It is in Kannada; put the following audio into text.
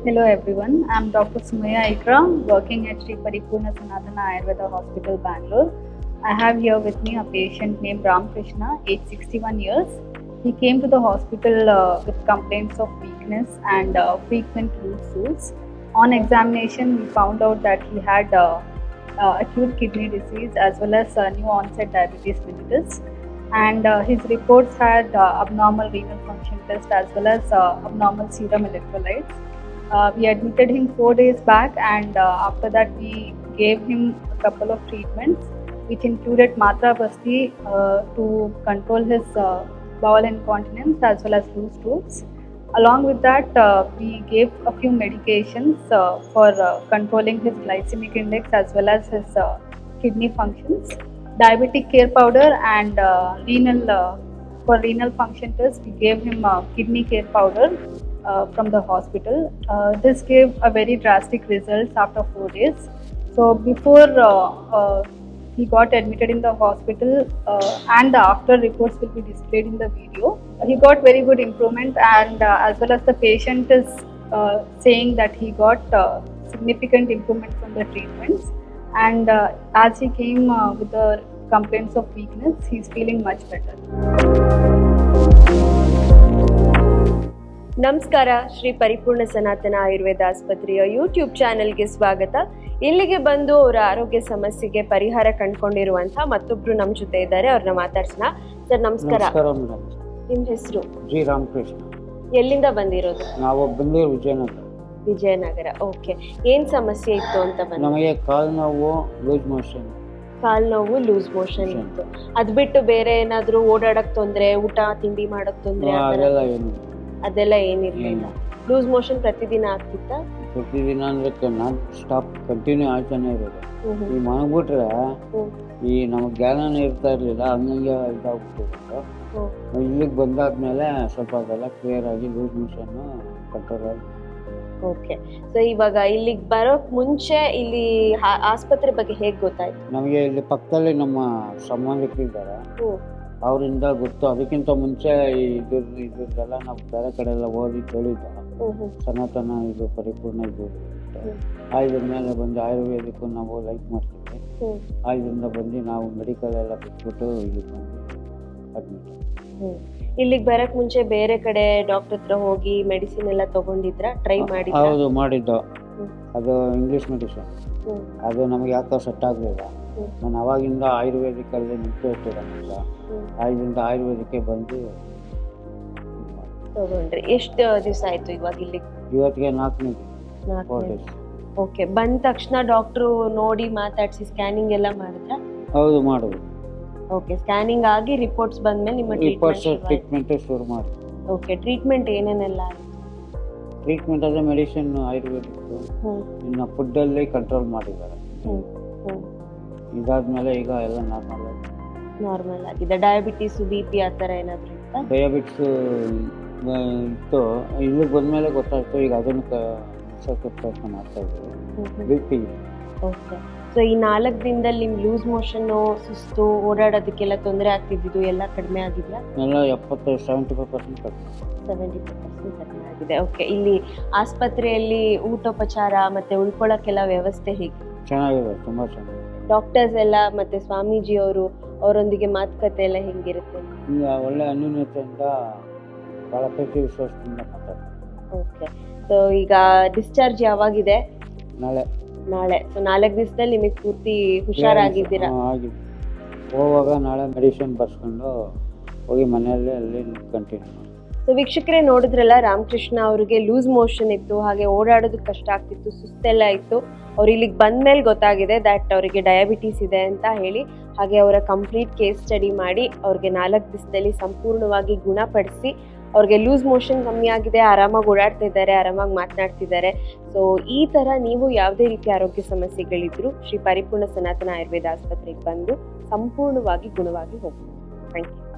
Hello everyone, I'm Dr. Sumaya Ikra, working at Sri Paripurna Sanatana Ayurveda Hospital, Bangalore. I have here with me a patient named Ram Krishna, age 61 years. He came to the hospital with complaints of weakness and frequent loose stools. On examination, we found out that he had acute kidney disease as well as new onset diabetes mellitus. And his reports had abnormal renal function test as well as abnormal serum electrolytes. We admitted him 4 days back, and after that we gave him a couple of treatments which included Matra Basti to control his bowel incontinence as well as loose stools. Along with that, we gave a few medications for controlling his glycemic index as well as his kidney functions. Diabetic care powder and for renal function test, we gave him kidney care powder from the hospital. This gave a very drastic results after 4 days. So before he got admitted in the hospital, and the after reports will be displayed in the video. He got very good improvement, and as well as the patient is saying that he got significant improvement from the treatments. And as he came with the complaints of weakness, he's feeling much better. ನಮಸ್ಕಾರ, ಶ್ರೀ ಪರಿಪೂರ್ಣ ಸನಾತನ ಆಯುರ್ವೇದ ಆಸ್ಪತ್ರೆಯ ಯೂಟ್ಯೂಬ್ ಚಾನೆಲ್ಗೆ ಸ್ವಾಗತ. ಇಲ್ಲಿಗೆ ಬಂದು ಅವರ ಆರೋಗ್ಯ ಸಮಸ್ಯೆಗೆ ಪರಿಹಾರ ಕಂಡುಕೊಂಡಿರುವಂತಹ ಮತ್ತೊಬ್ರು ನಮ್ಮ ಜೊತೆ ಇದ್ದಾರೆ. ಅವ್ರನ್ನ ಮಾತಾಡ್ಸೋಣ. ಸರ್ ನಮಸ್ಕಾರ. ನಿಮ್ಮ ಹೆಸರು? ಜಿ ರಾಮಕೃಷ್ಣ. ಎಲ್ಲಿಂದ ಬಂದಿರೋದು? ನಾವು ಬೆಂಗಳೂರು ವಿಜಯನಗರ. ಓಕೆ, ಏನ್ ಸಮಸ್ಯೆ ಇತ್ತು ಅಂತ ಬಂದ? ನಮಗೆ ಕಾಲು ನೋವು, ಲೂಸ್ ಮೋಷನ್. ಕಾಲು ನೋವು, ಲೂಸ್ ಮೋಷನ್ ಇತ್ತು. ಅದ್ ಬಿಟ್ಟು ಬೇರೆ ಏನಾದ್ರು ಓಡಾಡಕ್ ತೊಂದ್ರೆ, ಊಟ ತಿಂಡಿ ಮಾಡಕ್ ತೊಂದ್ರೆ ಅದೆಲ್ಲ ಏನಿರ್ಲಿಲ್ಲ? ಲೂಸ್ ಮೋಷನ್ ಪ್ರತಿದಿನ ಆಗ್ತಿತ್ತಾ? ಪ್ರತಿದಿನ ಅಂದ್ರೆ ನಾನ್ ಸ್ಟಾಪ್ ಕಂಟಿನ್ಯೂ ಆಗ್ತಾನೆ ಇರೋದು. ಈ ಮನಗ್ಬಿಟ್ರೆ ಈ ನಮಗೆ ಜ್ಞಾನನೇ ಇರ್ತಾ ಇರ್ಲಿಲ್ಲ, ಹಂಗಂಗೆ ಇದಾಗ್ಬಿಟ್ಟಿತ್ತು. ಇಲ್ಲಿಗೆ ಬಂದಾದ್ಮೇಲೆ ಸ್ವಲ್ಪ ಅದೆಲ್ಲ ಕ್ಲಿಯರ್ ಆಗಿ ಲೂಸ್ ಮೋಷನ್ ಕಂಟ್ರೋಲ್ ಆಗಿ. ಓಕೆ, ಸೊ ಇವಾಗ ಇಲ್ಲಿಗೆ ಬರೋಕ್ ಮುಂಚೆ ಇಲ್ಲಿ ಆಸ್ಪತ್ರೆ ಬಗ್ಗೆ ಹೇಗ್ ಗೊತ್ತಾಯ್ತು? ನಮಗೆ ಇಲ್ಲಿ ಪಕ್ಕದಲ್ಲಿ ನಮ್ಮ ಸಂಬಂಧಿಕರಿದ್ದಾರೆ, ಅವರಿಂದ ಗೊತ್ತು. ಅದಕ್ಕಿಂತ ಮುಂಚೆ ಇದ್ರದ್ದೆಲ್ಲ ನಾವು ಬೇರೆ ಕಡೆ ಎಲ್ಲ ಓದಿ ಕೇಳಿದ್ದ. ಸನಾತನ ಇದು ಪರಿಪೂರ್ಣ ಇದು ಆಯುರ್ವೇದ ಮೇಲೆ ಬಂದು ಆಯುರ್ವೇದಕ್ಕೂ ನಾವು ಲೈಕ್ ಮಾಡ್ತೀವಿ. ಆಯುರ್ವೇದದಿಂದ ಬಂದು ನಾವು ಮೆಡಿಕಲ್ ಎಲ್ಲ ಬಿಟ್ಬಿಟ್ಟು ಇಲ್ಲಿ ಬಂದು ಅಡ್ಮಿಟ್. ಇಲ್ಲಿಗೆ ಬರಕ್ ಮುಂಚೆ ಬೇರೆ ಕಡೆ ಡಾಕ್ಟರ್ ಹತ್ರ ಹೋಗಿ ಮೆಡಿಸಿನ್ ಎಲ್ಲ ತಗೊಂಡಿದ್ರ? ಟ್ರೈ ಮಾಡಿದ್ರಾ? ಹೌದು, ಮಾಡಿದ್ದು. ಅದು ಇಂಗ್ಲಿಷ್ ಮೆಡಿಸಿನ್. ಅದು ನಮಗೆ ಯಾಕೋ ಸೆಟ್ ಆಗಲಿಲ್ಲ. ನಾನು ಅವಾಗಿಂದ ಆಯುರ್ವೇದಿಕಲ್ಲಿ ನಿಂತಿರೋದ್ರಿಂದ ಆಯುರ್ವೇದ ಆಯುರ್ವೇದಕ್ಕೆ ಬಂದು ತಗೊಂಡ್ರಿ. ಎಷ್ಟು ದಿವಸ ಆಯ್ತು ಇವಾಗ ಇಲ್ಲಿ? ಇವತ್ತಿಗೆ 4 ಡೇಸ್. ಓಕೆ, ಬಂದ ತಕ್ಷಣ ಡಾಕ್ಟ್ರು ನೋಡಿ ಮಾತಾಡಿಸಿ ಸ್ಕ್ಯಾನಿಂಗ್ ಎಲ್ಲ ಮಾಡಿದ್ರ? ಹೌದು, ಮಾಡಿದ್ರು. ಓಕೆ, ಸ್ಕ್ಯಾನಿಂಗ್ ಆಗಿ ರಿಪೋರ್ಟ್ಸ್ ಬಂದ್ಮೇಲೆ ನಿಮ್ಮ ಟ್ರೀಟ್ಮೆಂಟ್ ಶುರು ಮಾಡಿ. ಓಕೆ, ಟ್ರೀಟ್ಮೆಂಟ್ ಏನೇನೆಲ್ಲ? ಟ್ರೀಟ್ಮೆಂಟ್ ಅದೇ ಮೆಡಿಸಿನ್ ಆಯುರ್ವೇದಿಕ್, ಇನ್ನು ಫುಡ್ಡಲ್ಲಿ ಕಂಟ್ರೋಲ್ ಮಾಡಿದ್ದಾರೆ. ಇದಾದ್ಮೇಲೆ ಈಗ ಎಲ್ಲ ನಾರ್ಮಲ್ ಆಗಿದೆ. ಡಯಾಬಿಟಿಸ್, BP ಆ ಥರ ಏನಾದರೂ ಇತ್ತಾ? ಡಯಾಬಿಟಿಸ್ ಇತ್ತು, ಇಲ್ಲಿಗೆ ಬಂದಮೇಲೆ ಗೊತ್ತಾಯ್ತು. ಈಗ ಅದನ್ನು ಪ್ರಯತ್ನ ಮಾಡ್ತಾ ಇದ್ದೀವಿ. BP. ಓಕೆ, ಸೊ ಈ 4 ದಿನದಲ್ಲಿ ನಿಮ್ ಲೂಸ್ ಮೋಷನ್ನು, ಸುಸ್ತು, ಓಡಾಡೋದಕ್ಕೆಲ್ಲ ತೊಂದರೆ ಆಗ್ತಿದ್ದು ಎಲ್ಲ ಕಡಿಮೆ ಆಗಿದೆಯಾ? ಎಲ್ಲ 75% ಕಡಿಮೆ. 75% ಕಡಿಮೆ ಆಗಿದೆ. ಓಕೆ, ಇಲ್ಲಿ ಆಸ್ಪತ್ರೆಯಲ್ಲಿ ಊಟೋಪಚಾರ ಮತ್ತೆ ಉಳ್ಕೊಳ್ಳೋಕ್ಕೆಲ್ಲ ವ್ಯವಸ್ಥೆ ಹೇಗೆ? ಚೆನ್ನಾಗಿದೆ, ತುಂಬ ಚೆನ್ನಾಗಿದೆ. ಡಾಕ್ಟರ್ಸ್ ಎಲ್ಲ ಮತ್ತೆ ಸ್ವಾಮೀಜಿ ಅವರೊಂದಿಗೆ ಮಾತುಕತೆ ಎಲ್ಲ ಹೆಂಗಿರುತ್ತೆ? ಈಗ ಒಳ್ಳೆ ಅನ್ಯೂನ್ಯತೆಯಿಂದ ಭಾಳ ಪ್ರೀತಿ ವಿಶ್ವಾಸದಿಂದ ಮಾತಾಡ್ತಾರೆ. ಓಕೆ, ಸೊ ಈಗ ಡಿಸ್ಚಾರ್ಜ್ ಯಾವಾಗಿದೆ? ನಾಳೆ. ಸೊ 4 ದಿವಸದಲ್ಲಿ ನಿಮಗೆ ಪೂರ್ತಿ ಹುಷಾರಾಗಿದ್ದೀರಾ? ಆಗಿದೆ. ಹೋಗುವಾಗ ನಾಳೆ ಮೆಡಿಸಿನ್ ಬರ್ಸ್ಕೊಂಡು ಹೋಗಿ ಮನೆಯಲ್ಲೇ ಅಲ್ಲಿ ಕಂಟಿನ್ಯೂ. ಸೊ ವೀಕ್ಷಕರೇ, ನೋಡಿದ್ರಲ್ಲ, ರಾಮಕೃಷ್ಣ ಅವ್ರಿಗೆ ಲೂಸ್ ಮೋಷನ್ ಇತ್ತು, ಹಾಗೆ ಓಡಾಡೋದಕ್ಕೆ ಕಷ್ಟ ಆಗ್ತಿತ್ತು, ಸುಸ್ತೆಲ್ಲ ಇತ್ತು. ಅವ್ರು ಇಲ್ಲಿಗೆ ಬಂದ್ಮೇಲೆ ಗೊತ್ತಾಗಿದೆ ದಟ್ ಅವರಿಗೆ ಡಯಾಬಿಟೀಸ್ ಇದೆ ಅಂತ ಹೇಳಿ. ಹಾಗೆ ಅವರ ಕಂಪ್ಲೀಟ್ ಕೇಸ್ ಸ್ಟಡಿ ಮಾಡಿ ಅವ್ರಿಗೆ 4 ದಿವಸದಲ್ಲಿ ಸಂಪೂರ್ಣವಾಗಿ ಗುಣಪಡಿಸಿ ಅವ್ರಿಗೆ ಲೂಸ್ ಮೋಷನ್ ಕಮ್ಮಿ ಆಗಿದೆ, ಆರಾಮಾಗಿ ಓಡಾಡ್ತಾ ಇದ್ದಾರೆ, ಆರಾಮಾಗಿ ಮಾತನಾಡ್ತಿದ್ದಾರೆ. ಸೊ ಈ ಥರ ನೀವು ಯಾವುದೇ ರೀತಿ ಆರೋಗ್ಯ ಸಮಸ್ಯೆಗಳಿದ್ರು ಶ್ರೀ ಪರಿಪೂರ್ಣ ಸನಾತನ ಆಯುರ್ವೇದ ಆಸ್ಪತ್ರೆಗೆ ಬಂದು ಸಂಪೂರ್ಣವಾಗಿ ಗುಣವಾಗಿ ಹೋಗ್ಬೋದು. Thank you.